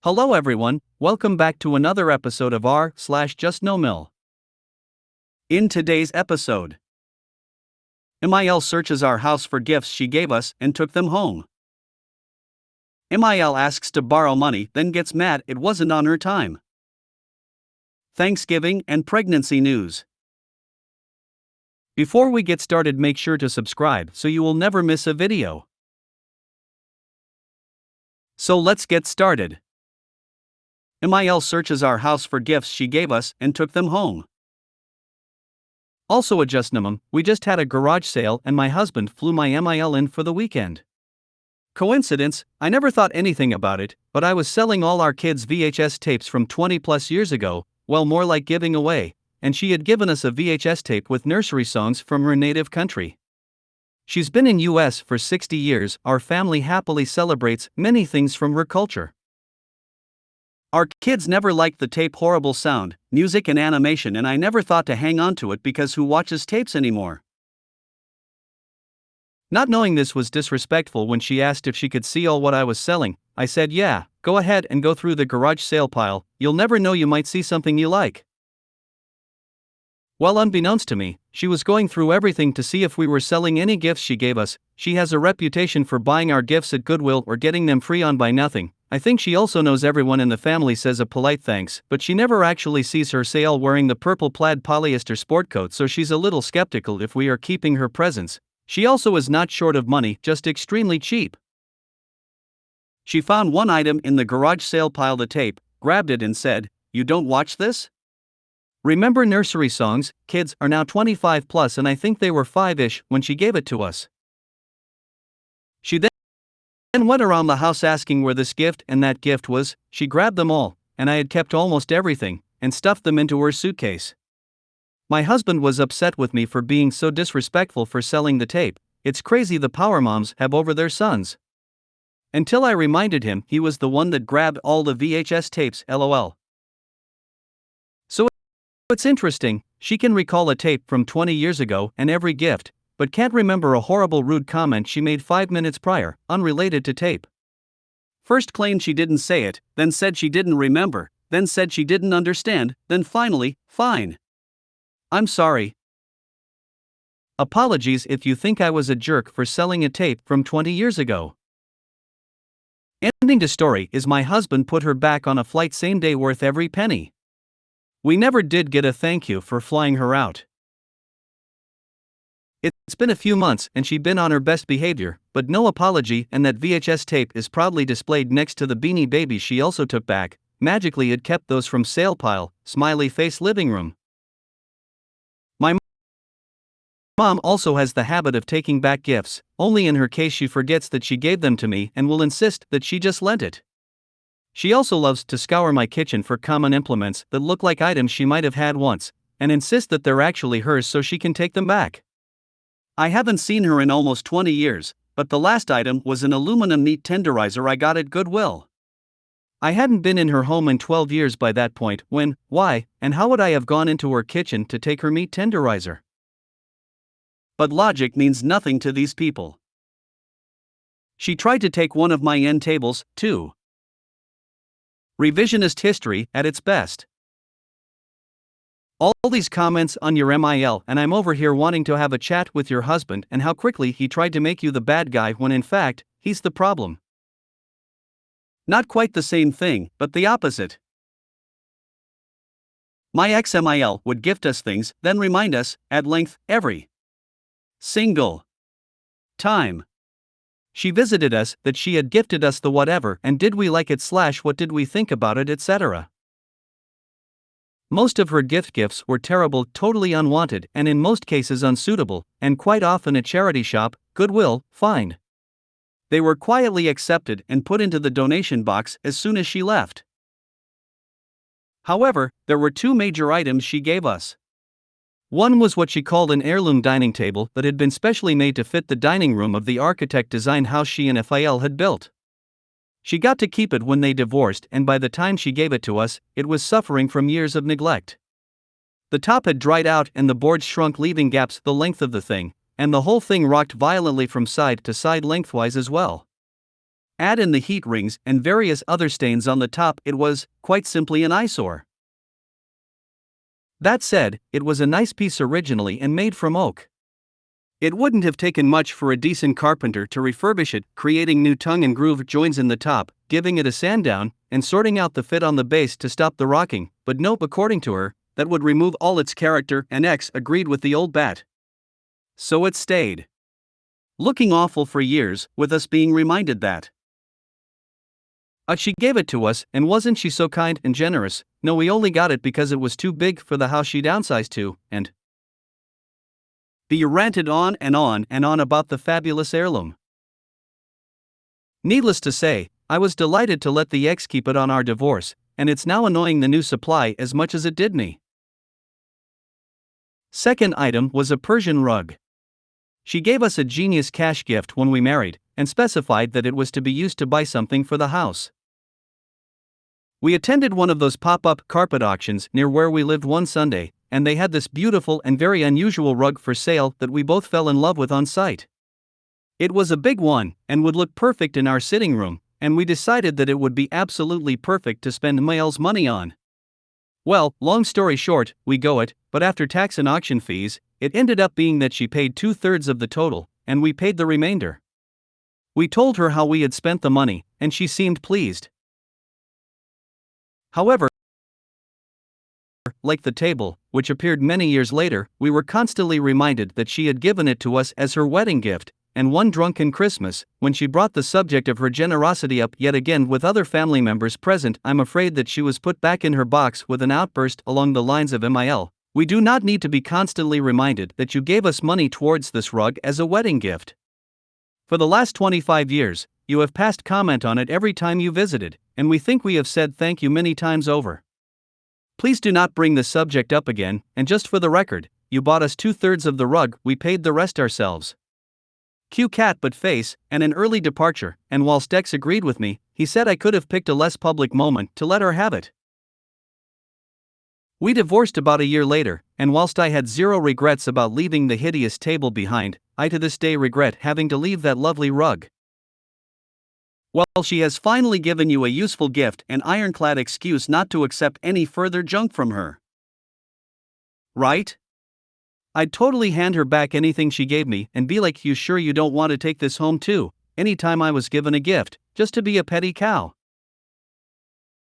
Hello everyone, welcome back to another episode of r/JustNoMil. In today's episode, MIL searches our house for gifts she gave us and took them home. MIL asks to borrow money, then gets mad it wasn't on her time. Thanksgiving and pregnancy news. Before we get started, make sure to subscribe so you will never miss a video. So let's get started. MIL searches our house for gifts she gave us and took them home. Also at JustNoMil, we just had a garage sale and my husband flew my MIL in for the weekend. Coincidence? I never thought anything about it, but I was selling all our kids' VHS tapes from 20 plus years ago, well, more like giving away, and she had given us a VHS tape with nursery songs from her native country. She's been in US for 60 years. Our family happily celebrates many things from her culture. Our kids never liked the tape horrible sound, music and animation, and I never thought to hang on to it because who watches tapes anymore? Not knowing this was disrespectful, when she asked if she could see all what I was selling, I said yeah, go ahead and go through the garage sale pile, you'll never know, you might see something you like. Well, unbeknownst to me, she was going through everything to see if we were selling any gifts she gave us. She has a reputation for buying our gifts at Goodwill or getting them free on Buy Nothing. I think she also knows everyone in the family says a polite thanks, but she never actually sees her sale wearing the purple plaid polyester sport coat, so she's a little skeptical if we are keeping her presents. She also is not short of money, just extremely cheap. She found one item in the garage sale pile, the tape, grabbed it and said, "You don't watch this? Remember nursery songs? Kids are now 25 plus and I think they were 5-ish when she gave it to us." She then went around the house asking where this gift and that gift was. She grabbed them all, and I had kept almost everything, and stuffed them into her suitcase. My husband was upset with me for being so disrespectful for selling the tape. It's crazy the power moms have over their sons. Until I reminded him he was the one that grabbed all the VHS tapes, lol. So it's interesting, she can recall a tape from 20 years ago and every gift, but can't remember a horrible rude comment she made 5 minutes prior, unrelated to tape. First claimed she didn't say it, then said she didn't remember, then said she didn't understand, then finally, fine. I'm sorry. Apologies if you think I was a jerk for selling a tape from 20 years ago. Ending to story is my husband put her back on a flight same day, worth every penny. We never did get a thank you for flying her out. It's been a few months and she'd been on her best behavior, but no apology, and that VHS tape is proudly displayed next to the Beanie Babies she also took back. Magically it kept those from sale pile, smiley face living room. My mom also has the habit of taking back gifts, only in her case she forgets that she gave them to me and will insist that she just lent it. She also loves to scour my kitchen for common implements that look like items she might have had once, and insist that they're actually hers so she can take them back. I haven't seen her in almost 20 years, but the last item was an aluminum meat tenderizer I got at Goodwill. I hadn't been in her home in 12 years by that point. When, why, and how would I have gone into her kitchen to take her meat tenderizer? But logic means nothing to these people. She tried to take one of my end tables, too. Revisionist history at its best. All these comments on your MIL, and I'm over here wanting to have a chat with your husband and how quickly he tried to make you the bad guy when in fact, he's the problem. Not quite the same thing, but the opposite. My ex-MIL would gift us things, then remind us, at length, every single time she visited us, that she had gifted us the whatever, and did we like it / what did we think about it, etc. Most of her gifts were terrible, totally unwanted, and in most cases unsuitable, and quite often at charity shop, Goodwill, fine. They were quietly accepted and put into the donation box as soon as she left. However, there were two major items she gave us. One was what she called an heirloom dining table that had been specially made to fit the dining room of the architect-designed house she and FIL had built. She got to keep it when they divorced, and by the time she gave it to us, it was suffering from years of neglect. The top had dried out and the boards shrunk, leaving gaps the length of the thing, and the whole thing rocked violently from side to side lengthwise as well. Add in the heat rings and various other stains on the top, it was, quite simply, an eyesore. That said, it was a nice piece originally and made from oak. It wouldn't have taken much for a decent carpenter to refurbish it, creating new tongue and groove joints in the top, giving it a sand down, and sorting out the fit on the base to stop the rocking, but nope, according to her, that would remove all its character, and X agreed with the old bat. So it stayed. Looking awful for years, with us being reminded that. She gave it to us, and wasn't she so kind and generous? No, we only got it because it was too big for the house she downsized to, and B ranted on and on and on about the fabulous heirloom. Needless to say, I was delighted to let the ex keep it on our divorce, and it's now annoying the new supply as much as it did me. Second item was a Persian rug. She gave us a genius cash gift when we married, and specified that it was to be used to buy something for the house. We attended one of those pop-up carpet auctions near where we lived one Sunday, and they had this beautiful and very unusual rug for sale that we both fell in love with on sight. It was a big one, and would look perfect in our sitting room, and we decided that it would be absolutely perfect to spend Mil's money on. Well, long story short, we go it, but after tax and auction fees, it ended up being that she paid 2/3 of the total, and we paid the remainder. We told her how we had spent the money, and she seemed pleased. However, like the table, which appeared many years later, we were constantly reminded that she had given it to us as her wedding gift, and one drunken Christmas, when she brought the subject of her generosity up yet again with other family members present, I'm afraid that she was put back in her box with an outburst along the lines of MIL. We do not need to be constantly reminded that you gave us money towards this rug as a wedding gift. For the last 25 years, you have passed comment on it every time you visited, and we think we have said thank you many times over. Please do not bring the subject up again, and just for the record, you bought us 2/3 of the rug, we paid the rest ourselves. Cue cat but face, and an early departure, and whilst Dex agreed with me, he said I could have picked a less public moment to let her have it. We divorced about a year later, and whilst I had zero regrets about leaving the hideous table behind, I to this day regret having to leave that lovely rug. Well, she has finally given you a useful gift and ironclad excuse not to accept any further junk from her. Right? I'd totally hand her back anything she gave me and be like, you sure you don't want to take this home too, anytime I was given a gift, just to be a petty cow.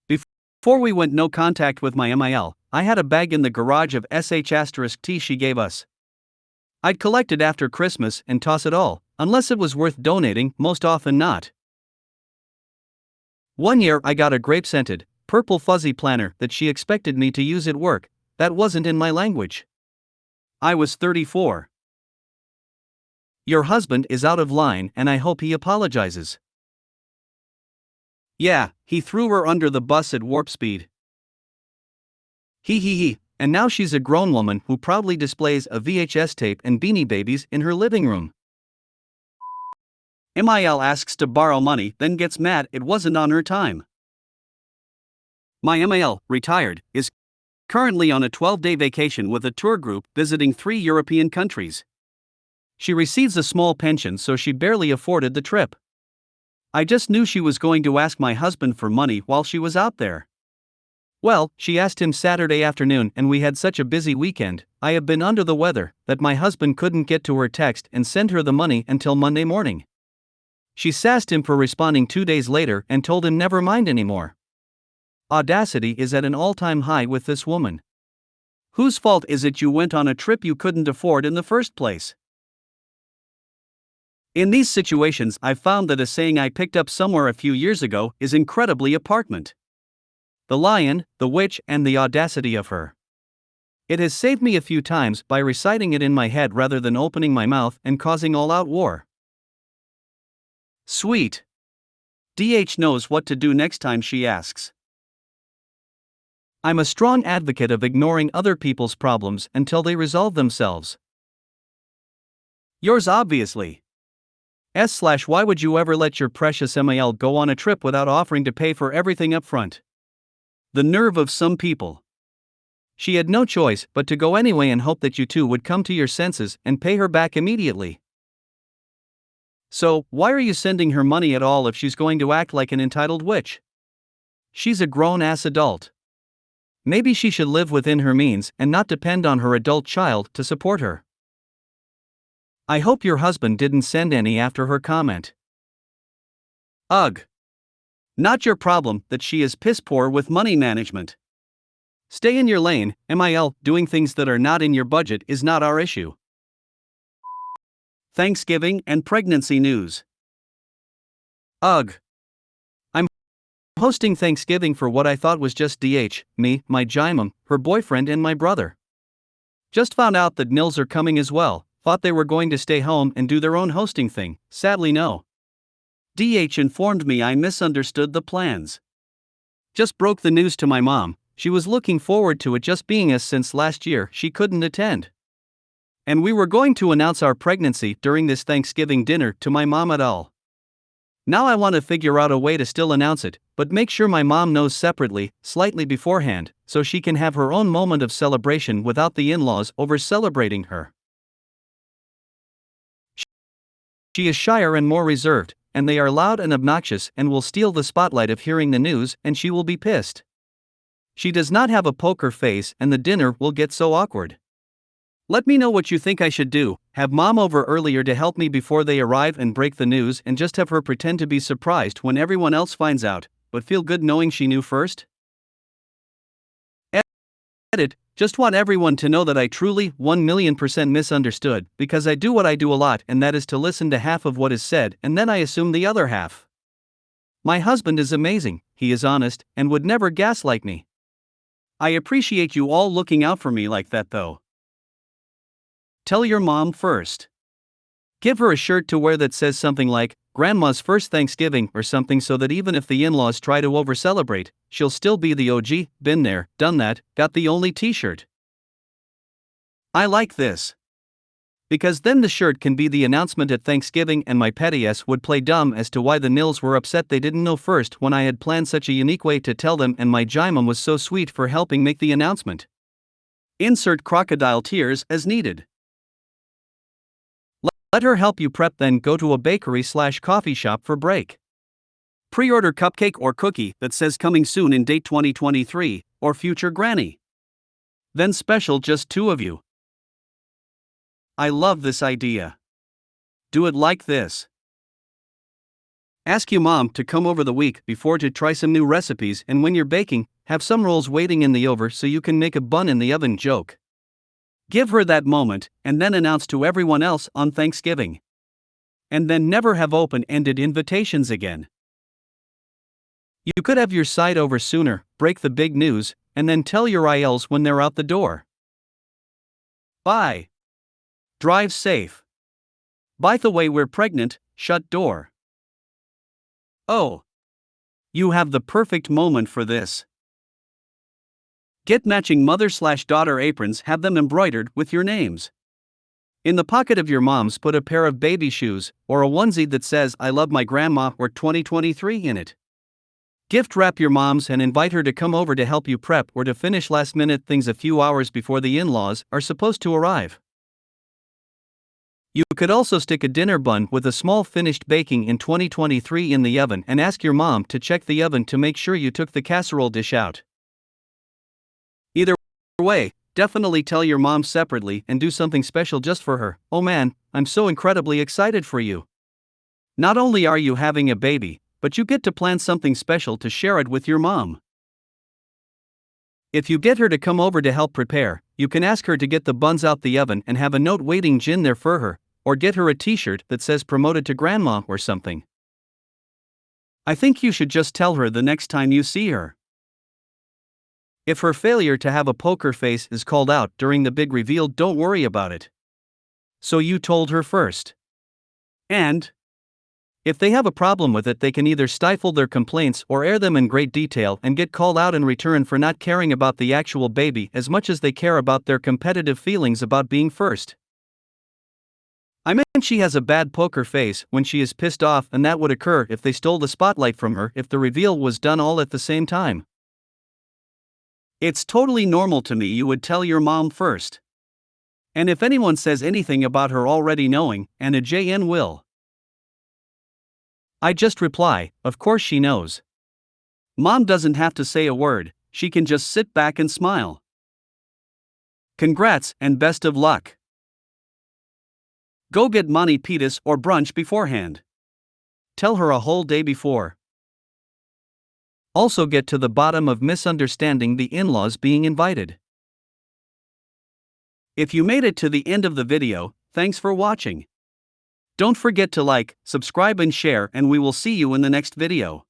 Before we went no contact with my MIL, I had a bag in the garage of sh*t she gave us. I'd collect it after Christmas and toss it all, unless it was worth donating, most often not. One year I got a grape-scented, purple fuzzy planner that she expected me to use at work. That wasn't in my language. I was 34. Your husband is out of line and I hope he apologizes. Yeah, he threw her under the bus at warp speed. He, and now she's a grown woman who proudly displays a VHS tape and Beanie Babies in her living room. MIL asks to borrow money, then gets mad it wasn't on her time. My MIL, retired, is currently on a 12-day vacation with a tour group visiting 3 European countries. She receives a small pension, so she barely afforded the trip. I just knew she was going to ask my husband for money while she was out there. Well, she asked him Saturday afternoon and we had such a busy weekend, I have been under the weather, that my husband couldn't get to her text and send her the money until Monday morning. She sassed him for responding 2 days later and told him never mind anymore. Audacity is at an all-time high with this woman. Whose fault is it you went on a trip you couldn't afford in the first place? In these situations, I've found that a saying I picked up somewhere a few years ago is incredibly apartment. The lion, the witch, and the audacity of her. It has saved me a few times by reciting it in my head rather than opening my mouth and causing all-out war. Sweet. DH knows what to do next time she asks. I'm a strong advocate of ignoring other people's problems until they resolve themselves. Yours obviously. Why would you ever let your precious MIL go on a trip without offering to pay for everything up front? The nerve of some people. She had no choice but to go anyway and hope that you two would come to your senses and pay her back immediately. So, why are you sending her money at all if she's going to act like an entitled witch? She's a grown-ass adult. Maybe she should live within her means and not depend on her adult child to support her. I hope your husband didn't send any after her comment. Ugh. Not your problem that she is piss poor with money management. Stay in your lane, MIL. Doing things that are not in your budget is not our issue. Thanksgiving and pregnancy news. Ugh. I'm hosting Thanksgiving for what I thought was just me, my Jimom, her boyfriend, and my brother. Just found out that Nils are coming as well. Thought they were going to stay home and do their own hosting thing. Sadly, no. Informed me I misunderstood the plans. Just broke the news to my mom. She was looking forward to it just being us since last year she couldn't attend. And we were going to announce our pregnancy during this Thanksgiving dinner to my mom at all. Now I want to figure out a way to still announce it, but make sure my mom knows separately, slightly beforehand, so she can have her own moment of celebration without the in-laws over-celebrating her. She is shyer and more reserved, and they are loud and obnoxious and will steal the spotlight of hearing the news, and she will be pissed. She does not have a poker face and the dinner will get so awkward. Let me know what you think I should do. Have mom over earlier to help me before they arrive and break the news, and just have her pretend to be surprised when everyone else finds out, but feel good knowing she knew first? Edit. Just want everyone to know that I truly 1,000,000% misunderstood, because I do what I do a lot, and that is to listen to half of what is said and then I assume the other half. My husband is amazing, he is honest, and would never gaslight me. I appreciate you all looking out for me like that though. Tell your mom first. Give her a shirt to wear that says something like, Grandma's first Thanksgiving or something, so that even if the in-laws try to over-celebrate, she'll still be the OG, been there, done that, got the only t-shirt. I like this. Because then the shirt can be the announcement at Thanksgiving and my petty ass would play dumb as to why the Nils were upset they didn't know first when I had planned such a unique way to tell them, and my Jimom was so sweet for helping make the announcement. Insert crocodile tears as needed. Let her help you prep, then go to a bakery/coffee shop for break. Pre-order cupcake or cookie that says coming soon in date 2023, or future granny. Then special just two of you. I love this idea. Do it like this. Ask your mom to come over the week before to try some new recipes, and when you're baking, have some rolls waiting in the oven so you can make a bun in the oven joke. Give her that moment, and then announce to everyone else on Thanksgiving. And then never have open-ended invitations again. You could have your side over sooner, break the big news, and then tell your ILs when they're out the door. Bye. Drive safe. By the way, we're pregnant, shut door. Oh. You have the perfect moment for this. Get matching mother/daughter aprons, have them embroidered with your names. In the pocket of your mom's put a pair of baby shoes, or a onesie that says I love my grandma or 2023 in it. Gift wrap your mom's and invite her to come over to help you prep or to finish last minute things a few hours before the in-laws are supposed to arrive. You could also stick a dinner bun with a small finished baking in 2023 in the oven and ask your mom to check the oven to make sure you took the casserole dish out. Either way, definitely tell your mom separately and do something special just for her. Oh man, I'm so incredibly excited for you. Not only are you having a baby, but you get to plan something special to share it with your mom. If you get her to come over to help prepare, you can ask her to get the buns out the oven and have a note waiting gin there for her, or get her a t-shirt that says promoted to grandma or something. I think you should just tell her the next time you see her. If her failure to have a poker face is called out during the big reveal, don't worry about it. So you told her first. And if they have a problem with it, they can either stifle their complaints or air them in great detail and get called out in return for not caring about the actual baby as much as they care about their competitive feelings about being first. I meant she has a bad poker face when she is pissed off, and that would occur if they stole the spotlight from her if the reveal was done all at the same time. It's totally normal to me you would tell your mom first. And if anyone says anything about her already knowing, and a JN will. I just reply, of course she knows. Mom doesn't have to say a word, she can just sit back and smile. Congrats and best of luck. Go get Monty Pitas or brunch beforehand. Tell her a whole day before. Also get to the bottom of misunderstanding the in-laws being invited. If you made it to the end of the video, thanks for watching. Don't forget to like, subscribe and share, and we will see you in the next video.